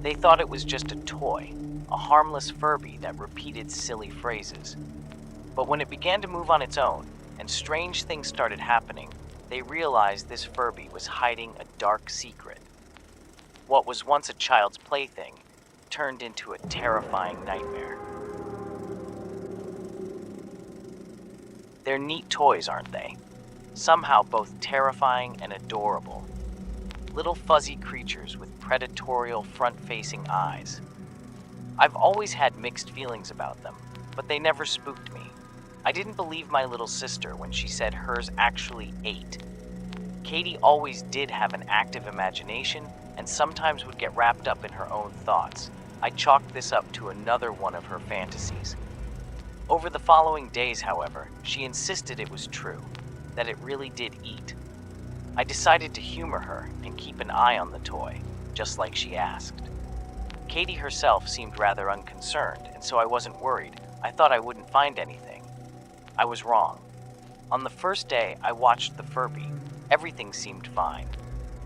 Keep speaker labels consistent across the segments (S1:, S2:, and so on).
S1: They thought it was just a toy, a harmless Furby that repeated silly phrases. But when it began to move on its own, and strange things started happening, they realized this Furby was hiding a dark secret. What was once a child's plaything turned into a terrifying nightmare. They're neat toys, aren't they? Somehow both terrifying and adorable. Little fuzzy creatures with predatorial front-facing eyes. I've always had mixed feelings about them, but they never spooked me. I didn't believe my little sister when she said hers actually ate. Katie always did have an active imagination and sometimes would get wrapped up in her own thoughts. I chalked this up to another one of her fantasies. Over the following days, however, she insisted it was true, that it really did eat. I decided to humor her and keep an eye on the toy, just like she asked. Katie herself seemed rather unconcerned, and so I wasn't worried. I thought I wouldn't find anything. I was wrong. On the first day I watched the Furby, everything seemed fine.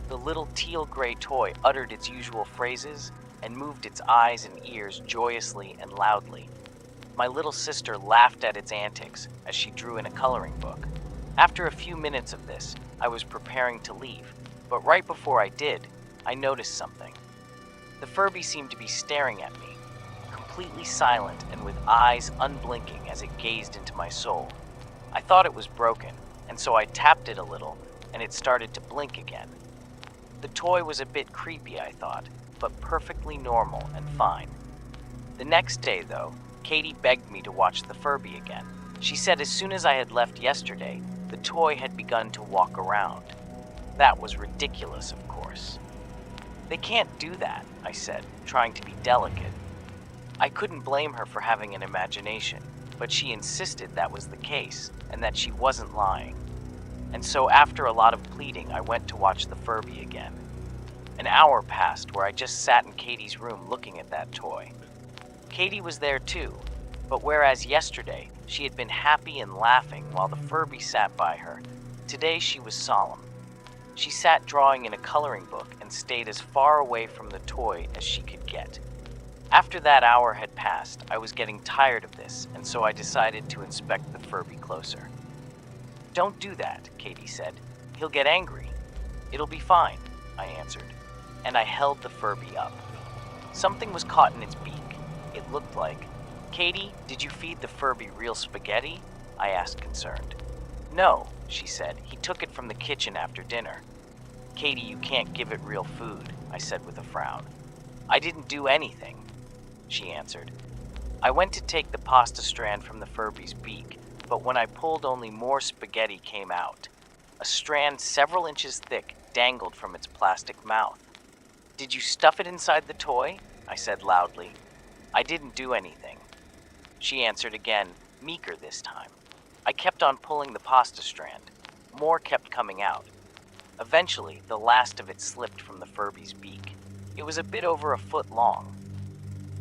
S1: The little teal-gray toy uttered its usual phrases and moved its eyes and ears joyously and loudly. My little sister laughed at its antics as she drew in a coloring book. After a few minutes of this, I was preparing to leave, but right before I did, I noticed something. The Furby seemed to be staring at me, completely silent and with eyes unblinking as it gazed into my soul. I thought it was broken, and so I tapped it a little, and it started to blink again. The toy was a bit creepy, I thought, but perfectly normal and fine. The next day, though, Katie begged me to watch the Furby again. She said as soon as I had left yesterday, the toy had begun to walk around. That was ridiculous, of course. They can't do that, I said, trying to be delicate. I couldn't blame her for having an imagination, but she insisted that was the case and that she wasn't lying. And so after a lot of pleading, I went to watch the Furby again. An hour passed where I just sat in Katie's room looking at that toy. Katie was there too, but whereas yesterday she had been happy and laughing while the Furby sat by her, today she was solemn. She sat drawing in a coloring book and stayed as far away from the toy as she could get. After that hour had passed, I was getting tired of this, and so I decided to inspect the Furby closer. "Don't do that," Katie said. "He'll get angry." "It'll be fine," I answered, and I held the Furby up. Something was caught in its beak. It looked like. "Katie, did you feed the Furby real spaghetti?" I asked, concerned. "No," she said. "He took it from the kitchen after dinner." "Katie, you can't give it real food," I said with a frown. "I didn't do anything," she answered. I went to take the pasta strand from the Furby's beak, but when I pulled, only more spaghetti came out. A strand several inches thick dangled from its plastic mouth. "Did you stuff it inside the toy?" I said loudly. "I didn't do anything," she answered again, meeker this time. I kept on pulling the pasta strand. More kept coming out. Eventually, the last of it slipped from the Furby's beak. It was a bit over a foot long.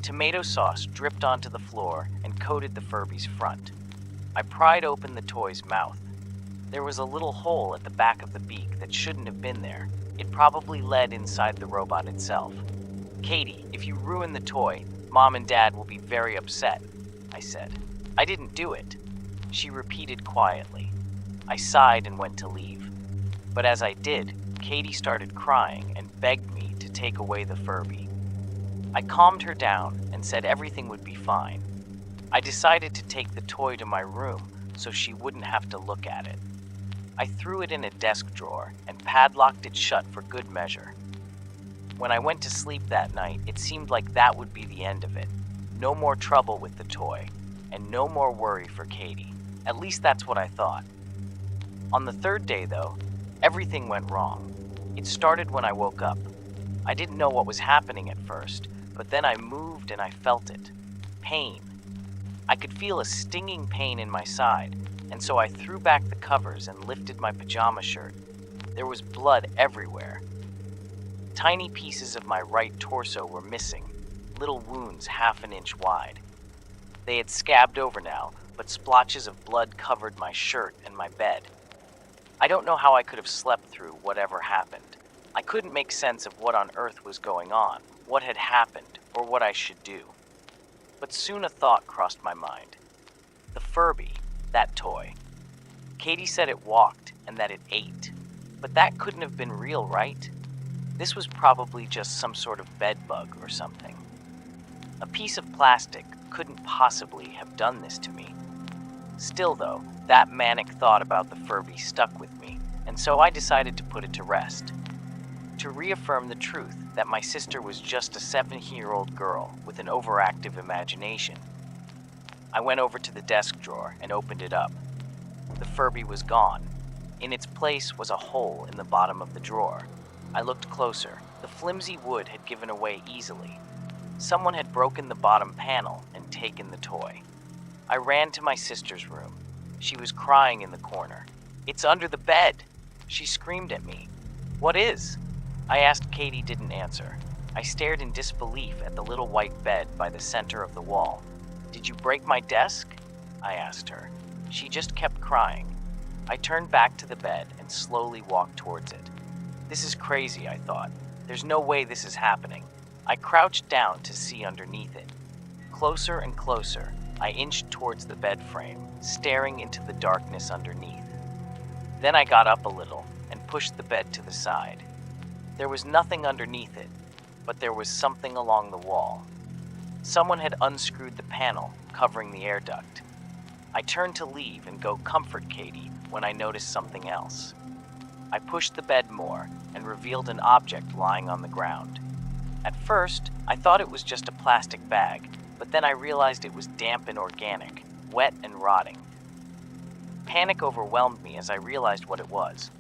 S1: Tomato sauce dripped onto the floor and coated the Furby's front. I pried open the toy's mouth. There was a little hole at the back of the beak that shouldn't have been there. It probably led inside the robot itself. "Katie, if you ruin the toy, Mom and Dad will be very upset," I said. "I didn't do it," she repeated quietly. I sighed and went to leave. But as I did, Katie started crying and begged me to take away the Furby. I calmed her down and said everything would be fine. I decided to take the toy to my room so she wouldn't have to look at it. I threw it in a desk drawer and padlocked it shut for good measure. When I went to sleep that night, it seemed like that would be the end of it. No more trouble with the toy, and no more worry for Katie. At least that's what I thought. On the third day, though, everything went wrong. It started when I woke up. I didn't know what was happening at first, but then I moved and I felt it. Pain. I could feel a stinging pain in my side, and so I threw back the covers and lifted my pajama shirt. There was blood everywhere. Tiny pieces of my right torso were missing, little wounds half an inch wide. They had scabbed over now, but splotches of blood covered my shirt and my bed. I don't know how I could have slept through whatever happened. I couldn't make sense of what on earth was going on, what had happened, or what I should do. But soon a thought crossed my mind. The Furby, that toy. Katie said it walked and that it ate, but that couldn't have been real, right? This was probably just some sort of bed bug or something. A piece of plastic couldn't possibly have done this to me. Still though, that manic thought about the Furby stuck with me, and so I decided to put it to rest. To reaffirm the truth that my sister was just a 7-year-old girl with an overactive imagination. I went over to the desk drawer and opened it up. The Furby was gone. In its place was a hole in the bottom of the drawer. I looked closer. The flimsy wood had given away easily. Someone had broken the bottom panel and taken the toy. I ran to my sister's room. She was crying in the corner. "It's under the bed!" She screamed at me. "What is?" I asked. Katie didn't answer. I stared in disbelief at the little white bed by the center of the wall. "Did you break my desk?" I asked her. She just kept crying. I turned back to the bed and slowly walked towards it. This is crazy, I thought. There's no way this is happening. I crouched down to see underneath it. Closer and closer, I inched towards the bed frame, staring into the darkness underneath. Then I got up a little and pushed the bed to the side. There was nothing underneath it, but there was something along the wall. Someone had unscrewed the panel covering the air duct. I turned to leave and go comfort Katie when I noticed something else. I pushed the bed more and revealed an object lying on the ground. At first, I thought it was just a plastic bag, but then I realized it was damp and organic, wet and rotting. Panic overwhelmed me as I realized what it was.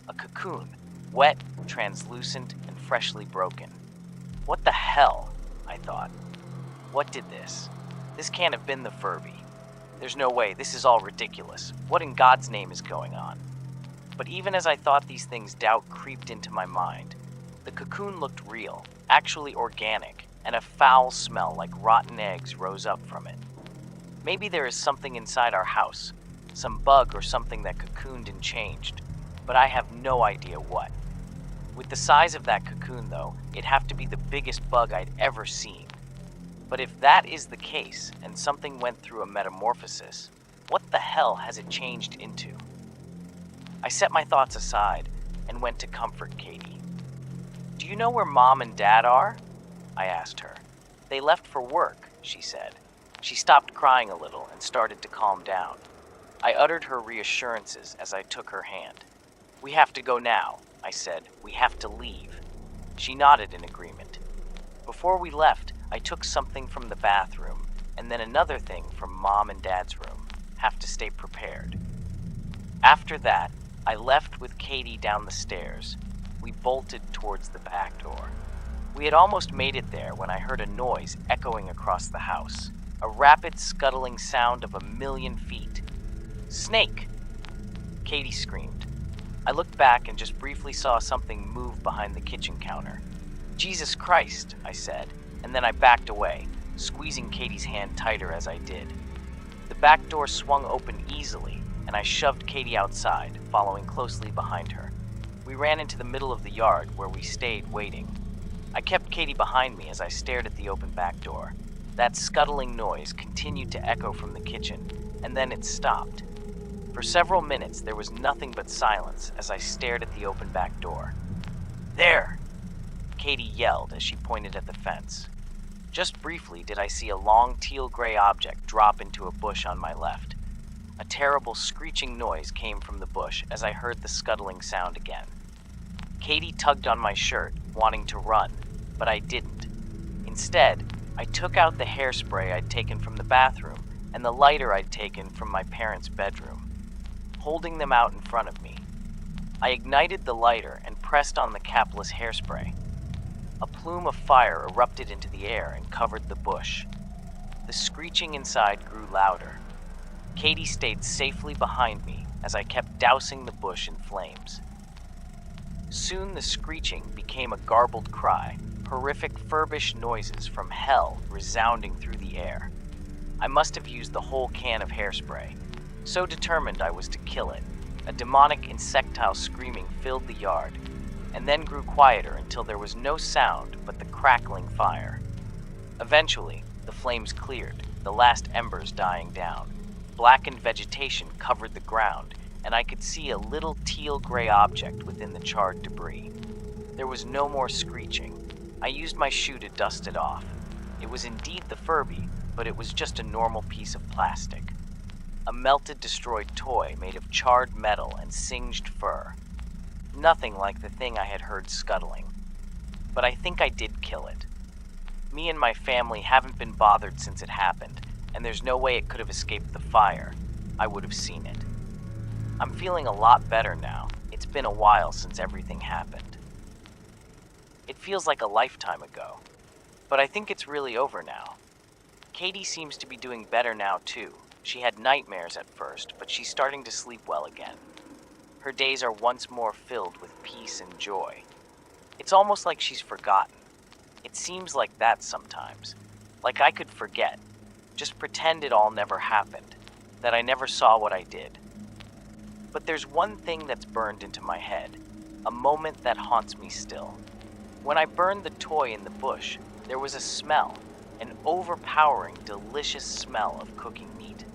S1: A cocoon, wet, translucent, and freshly broken. What the hell? I thought. What did this? This can't have been the Furby. There's no way, this is all ridiculous. What in God's name is going on? But even as I thought these things, doubt creeped into my mind. The cocoon looked real, actually organic, and a foul smell like rotten eggs rose up from it. Maybe there is something inside our house, some bug or something that cocooned and changed, but I have no idea what. With the size of that cocoon, though, it'd have to be the biggest bug I'd ever seen. But if that is the case, and something went through a metamorphosis, what the hell has it changed into? I set my thoughts aside and went to comfort Katie. "Do you know where Mom and Dad are?" I asked her. "They left for work," she said. She stopped crying a little and started to calm down. I uttered her reassurances as I took her hand. "We have to go now," I said. "We have to leave." She nodded in agreement. Before we left, I took something from the bathroom, and then another thing from Mom and Dad's room. Have to stay prepared. After that, I left with Katie down the stairs. We bolted towards the back door. We had almost made it there when I heard a noise echoing across the house, a rapid scuttling sound of 1,000,000 feet. "Snake!" Katie screamed. I looked back and just briefly saw something move behind the kitchen counter. "Jesus Christ," I said, and then I backed away, squeezing Katie's hand tighter as I did. The back door swung open easily, and I shoved Katie outside, following closely behind her. We ran into the middle of the yard where we stayed waiting. I kept Katie behind me as I stared at the open back door. That scuttling noise continued to echo from the kitchen, and then it stopped. For several minutes there was nothing but silence as I stared at the open back door. "There!" Katie yelled as she pointed at the fence. Just briefly did I see a long teal-gray object drop into a bush on my left. A terrible screeching noise came from the bush as I heard the scuttling sound again. Katie tugged on my shirt, wanting to run, but I didn't. Instead, I took out the hairspray I'd taken from the bathroom and the lighter I'd taken from my parents' bedroom. Holding them out in front of me, I ignited the lighter and pressed on the capless hairspray. A plume of fire erupted into the air and covered the bush. The screeching inside grew louder. Katie stayed safely behind me as I kept dousing the bush in flames. Soon the screeching became a garbled cry, horrific Furbish noises from hell resounding through the air. I must have used the whole can of hairspray. So determined I was to kill it. A demonic insectile screaming filled the yard. and then grew quieter until there was no sound but the crackling fire. Eventually, the flames cleared, the last embers dying down. Blackened vegetation covered the ground, and I could see a little teal-gray object within the charred debris. There was no more screeching. I used my shoe to dust it off. It was indeed the Furby, but it was just a normal piece of plastic. A melted, destroyed toy made of charred metal and singed fur. Nothing like the thing I had heard scuttling. But I think I did kill it. Me and my family haven't been bothered since it happened, and there's no way it could have escaped the fire. I would have seen it. I'm feeling a lot better now. It's been a while since everything happened. It feels like a lifetime ago, but I think it's really over now. Katie seems to be doing better now too. She had nightmares at first, but she's starting to sleep well again. Her days are once more filled with peace and joy. It's almost like she's forgotten. It seems like that sometimes. Like I could forget. Just pretend it all never happened. That I never saw what I did. But there's one thing that's burned into my head. A moment that haunts me still. When I burned the toy in the bush, there was a smell. An overpowering, delicious smell of cooking meat.